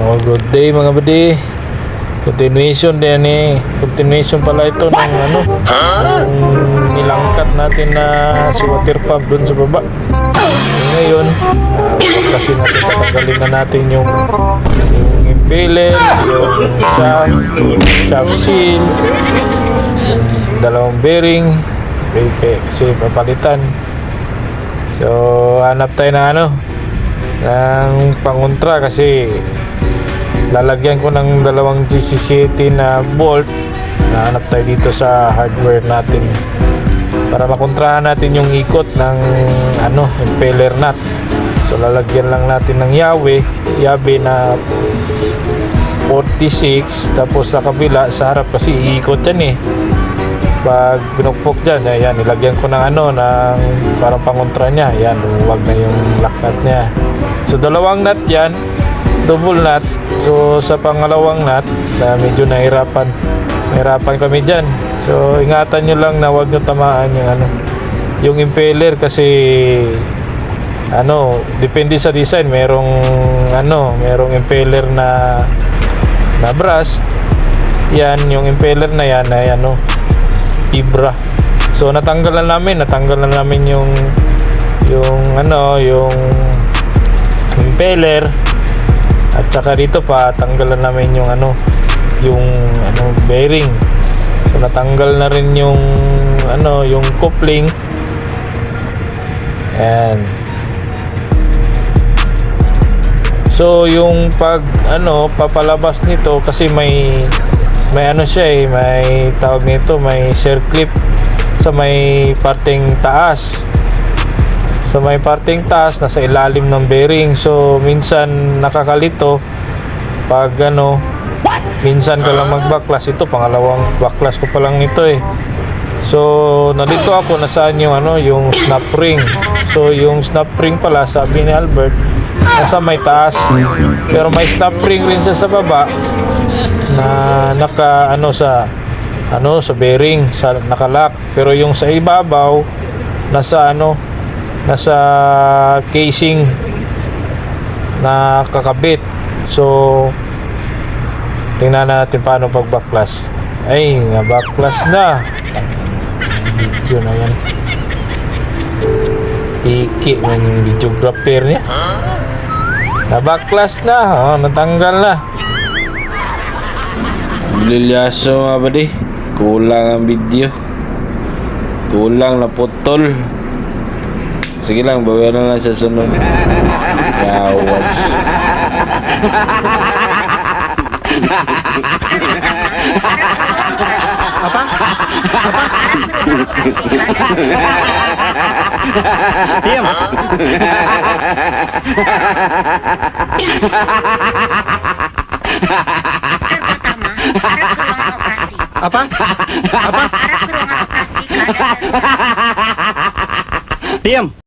Oh, good day mga buddy. Continuation din Continuation pala ito ng ng nilangkat natin na si water pump dun sa baba. Ngayon, kasi natin tatanggalin na natin yung impeller, yung shaft seal, dalawang bearing. Okay, kasi papalitan. So, hanap tayo na ng pangontra kasi lalagyan ko ng dalawang GC7 na bolt. Hanap tayo dito sa hardware natin para makontrahan natin yung ikot ng impeller nut. So lalagyan lang natin ng yabe na 46, tapos sa kabila sa harap kasi iikot yan pag binukpok dyan, ayan, ilagyan ko ng ng parang pangontra niya. Ayan, huwag na yung lock nut niya. So dalawang nut yan, double nut. So sa pangalawang nut na medyo nahirapan kami dyan. So ingatan nyo lang na huwag nyo tamaan yung impeller kasi depende sa design. Merong impeller na brass. Yan, yung impeller na yan ay fibra. So natanggal na namin yung impeller. At saka dito pa tanggalan namin yung bearing. So natanggal na rin yung coupling. And so yung papalabas nito kasi may siya may tawag nito, may circlip sa may parteng taas. So may parteng taas nasa ilalim ng bearing. So minsan nakakalito pag minsan ko lang mag-backlash. Ito pangalawang backlash ko pa lang ito So nalito ako nasaan yung snap ring. So yung snap ring pala, sabi ni Albert, nasa may taas. Pero may snap ring rin sa baba na naka sa bearing, sa nakalock. Pero yung sa ibabaw nasa casing na kakabit. So tingnan natin paano pag backlash. Ay, na-backlash na. Video na yan. Piki yung videographer niya. Na-backlash na. Natanggal na. Lilyaso nga ba di? Kulang ang video. Kulang na putol. Sige lang, bawian na lang sa sunod. Yawas. Apa? Diam. Apa? Apa? Diam.